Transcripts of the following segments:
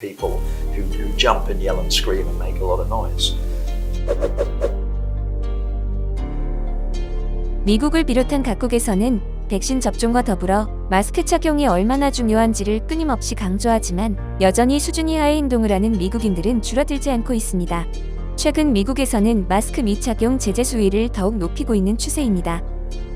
people who jump and yell and scream and make a lot of noise. 미국을 비롯한 각국에서는 백신 접종과 더불어 마스크 착용이 얼마나 중요한지를 끊임없이 강조하지만 여전히 수준 이하의 행동을 하는 미국인들은 줄어들지 않고 있습니다. 최근 미국에서는 마스크 미착용 제재 수위를 더욱 높이고 있는 추세입니다.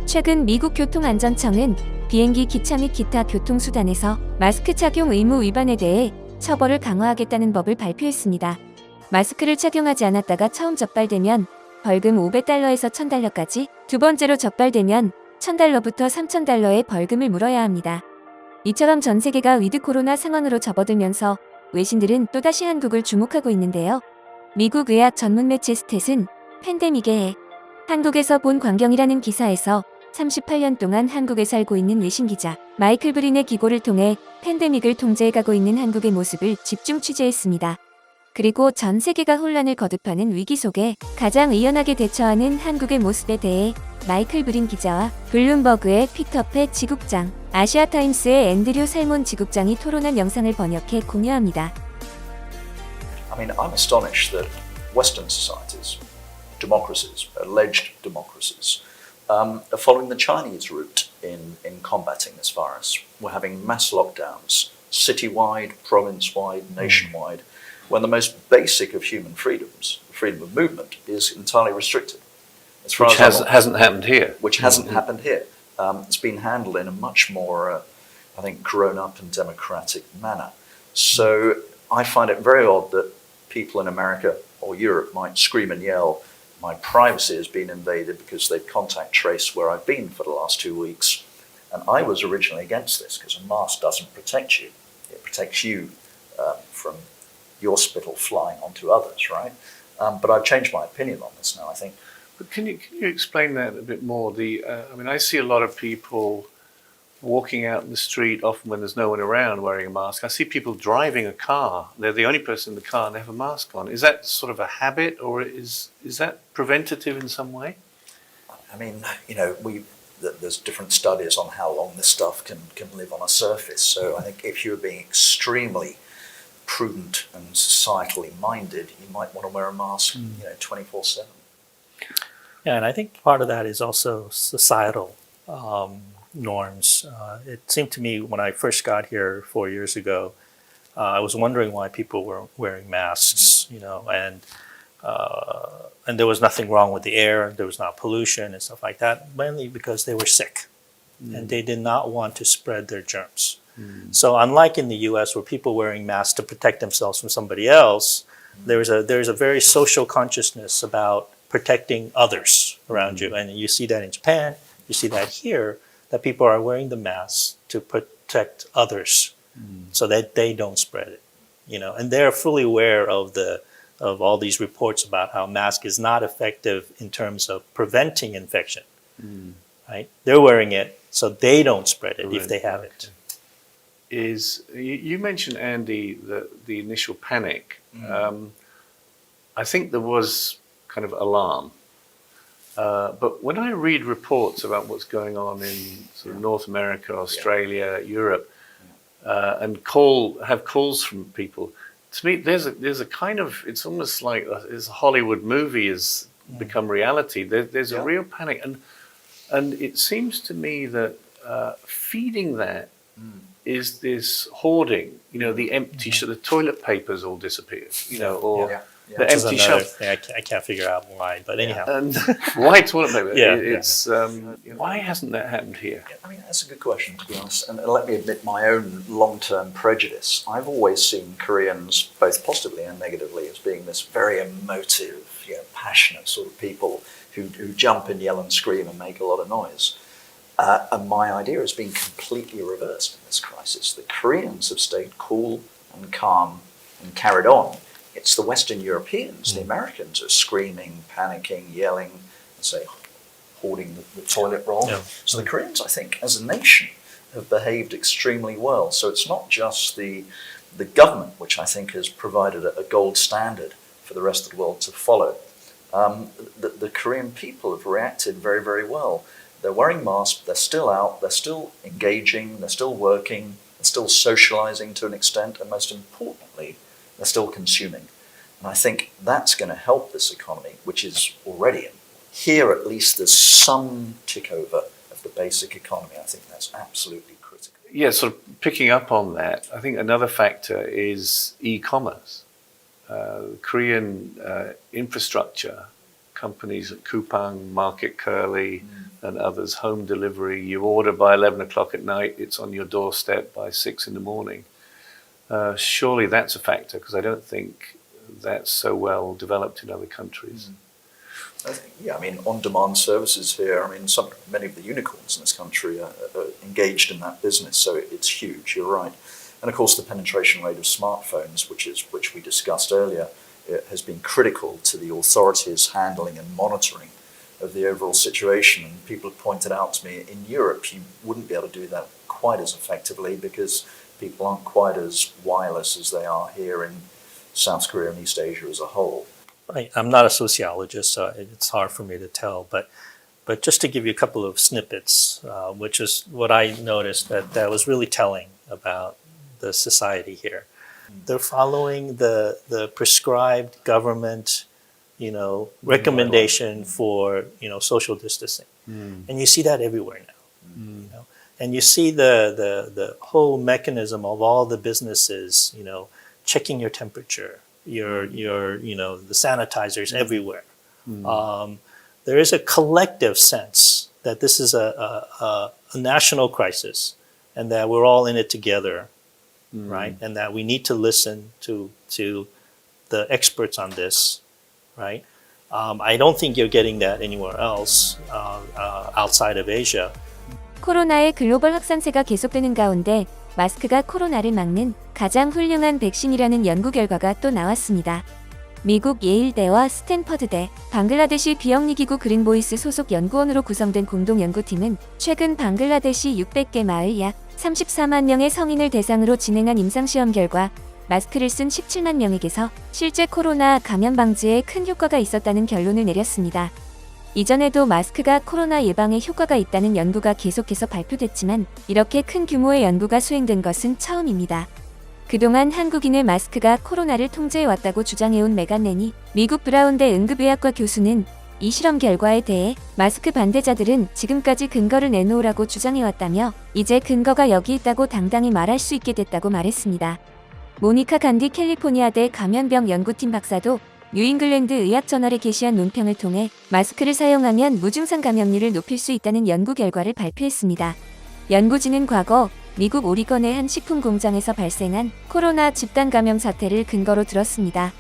최근 미국 교통안전청은 비행기, 기차 및 기타 교통수단에서 마스크 착용 의무 위반에 대해 처벌을 강화하겠다는 법을 발표했습니다. 마스크를 착용하지 않았다가 처음 적발되면 벌금 $500에서 $1000까지, 두 번째로 적발되면 $1000부터 $3000의 벌금을 물어야 합니다. 이처럼 전 세계가 위드 코로나 상황으로 접어들면서 외신들은 또다시 한국을 주목하고 있는데요. 미국 의학 전문 매체 스탯은 팬데믹의 해, 한국에서 본 광경이라는 기사에서 38년 동안 한국에 살고 있는 외신기자 마이클 브린의 기고를 통해 팬데믹을 통제해가고 있는 한국의 모습을 집중 취재했습니다. 그리고 전 세계가 혼란을 거듭하는 위기 속에 가장 의연하게 대처하는 한국의 모습에 대해 마이클 브린 기자와 블룸버그의 피터 패 지국장, 아시아타임스의 앤드류 살몬 지국장이 토론한 영상을 번역해 공유합니다. I mean, I'm astonished that Western societies, democracies, alleged democracies, are following the Chinese route in combating this virus. We're having mass lockdowns, citywide, province-wide, nationwide, when the most basic of human freedoms, the freedom of movement, is entirely restricted. As far Which hasn't happened here. Which hasn't happened here. It's been handled in a much more, I think, grown-up and democratic manner. So I find it very odd that people in America or Europe might scream and yell, my privacy has been invaded because they've contact traced where I've been for the last 2 weeks. And I was originally against this because a mask doesn't protect you. It protects you from your spittle flying onto others, right? But I've changed my opinion on this now, I think. But can you explain that a bit more? I mean, I see a lot of people walking out in the street, often when there's no one around, wearing a mask. I see people driving a car. They're the only person in the car and they have a mask on. Is that sort of a habit, or is that preventative in some way? I mean, you know, there's different studies on how long this stuff can live on a surface. So I think if you're being extremely prudent and societally minded, you might want to wear a mask, 24/7. Yeah, and I think part of that is also societal norms. It seemed to me when I first got here 4 years ago, I was wondering why people were wearing masks, and there was nothing wrong with the air, there was not pollution and stuff like that, mainly because they were sick and they did not want to spread their germs. So unlike in the US where people wearing masks to protect themselves from somebody else, there's a very social consciousness about protecting others around you. And you see that in Japan, you see that here, that people are wearing the masks to protect others so that they don't spread it. And they're fully aware of all these reports about how mask is not effective in terms of preventing infection. Right? They're wearing it so they don't spread it if they have it. You mentioned, Andy, the initial panic. I think there was kind of alarm. But when I read reports about what's going on in sort of North America, Australia, Europe, and have calls from people, to me, there's a kind of, it's almost like a Hollywood movie has become reality. There's a real panic, and it seems to me that feeding that is this hoarding. The empty, the toilet papers all disappeared. The empty shelf. I can't figure out why, but anyhow. And why toilet paper? Why hasn't that happened here? I mean, that's a good question, to be honest. And let me admit my own long-term prejudice. I've always seen Koreans, both positively and negatively, as being this very emotive, passionate sort of people who jump and yell and scream and make a lot of noise. And my idea has been completely reversed in this crisis. The Koreans have stayed cool and calm and carried on. It's the Western Europeans, the Americans, are screaming, panicking, yelling, and say, hoarding the toilet roll. Yeah. So the Koreans, I think, as a nation, have behaved extremely well. So it's not just the government, which I think has provided a gold standard for the rest of the world to follow. The Korean people have reacted very, very well. They're wearing masks, they're still out, they're still engaging, they're still working, They're still socializing to an extent, and most importantly, they're still consuming. And I think that's going to help this economy, which is already in. Here, at least, there's some tick over of the basic economy. I think that's absolutely critical. Yeah, sort of picking up on that, I think another factor is e-commerce. Korean infrastructure, companies like Coupang, Market Curly, and others, home delivery, you order by 11 o'clock at night, it's on your doorstep by 6 in the morning. Surely that's a factor, because I don't think that's so well developed in other countries. Yeah, I mean, on-demand services here, I mean, many of the unicorns in this country are engaged in that business, so it's huge, you're right. And of course, the penetration rate of smartphones, which we discussed earlier, has been critical to the authorities' handling and monitoring of the overall situation. And people have pointed out to me, in Europe, you wouldn't be able to do that quite as effectively because people aren't quite as wireless as they are here in South Korea and East Asia as a whole. I'm not a sociologist, so it's hard for me to tell, but just to give you a couple of snippets, which is what I noticed that was really telling about the society here. They're following the prescribed government, recommendation for, social distancing. And you see that everywhere now. And you see the whole mechanism of all the businesses, checking your temperature, your the sanitizers everywhere. There is a collective sense that this is a national crisis and that we're all in it together, right? And that we need to listen to the experts on this, right? I don't think you're getting that anywhere else outside of Asia. 코로나의 글로벌 확산세가 계속되는 가운데 마스크가 코로나를 막는 가장 훌륭한 백신이라는 연구 결과가 또 나왔습니다. 미국 예일대와 스탠퍼드대, 방글라데시 비영리기구 그린보이스 소속 연구원으로 구성된 공동연구팀은 최근 방글라데시 600개 마을 약 34만 명의 성인을 대상으로 진행한 임상시험 결과 마스크를 쓴 17만 명에게서 실제 코로나 감염 방지에 큰 효과가 있었다는 결론을 내렸습니다. 이전에도 마스크가 코로나 예방에 효과가 있다는 연구가 계속해서 발표됐지만 이렇게 큰 규모의 연구가 수행된 것은 처음입니다. 그동안 한국인의 마스크가 코로나를 통제해왔다고 주장해온 메간 렌이 미국 브라운대 응급의학과 교수는 이 실험 결과에 대해 마스크 반대자들은 지금까지 근거를 내놓으라고 주장해왔다며 이제 근거가 여기 있다고 당당히 말할 수 있게 됐다고 말했습니다. 모니카 간디 캘리포니아대 감염병 연구팀 박사도 뉴잉글랜드 의학저널에 게시한 논평을 통해 마스크를 사용하면 무증상 감염률을 높일 수 있다는 연구 결과를 발표했습니다. 연구진은 과거 미국 오리건의 한 식품 공장에서 발생한 코로나 집단 감염 사태를 근거로 들었습니다.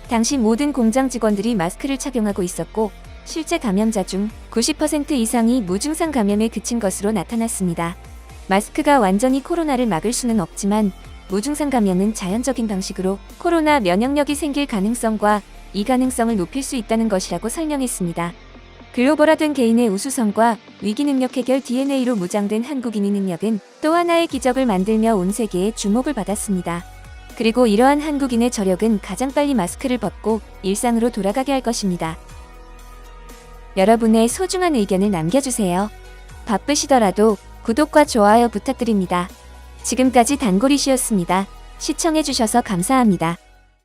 당시 모든 공장 직원들이 마스크를 착용하고 있었고 실제 감염자 중 90% 이상이 무증상 감염에 그친 것으로 나타났습니다. 마스크가 완전히 코로나를 막을 수는 없지만 무증상 감염은 자연적인 방식으로 코로나 면역력이 생길 가능성과 이 가능성을 높일 수 있다는 것이라고 설명했습니다. 글로벌화된 개인의 우수성과 위기능력 해결 DNA로 무장된 한국인의 능력은 또 하나의 기적을 만들며 온 세계의 주목을 받았습니다. 그리고 이러한 한국인의 저력은 가장 빨리 마스크를 벗고 일상으로 돌아가게 할 것입니다. 여러분의 소중한 의견을 남겨주세요. 바쁘시더라도 구독과 좋아요 부탁드립니다. 지금까지 단골이시였습니다. 시청해주셔서 감사합니다.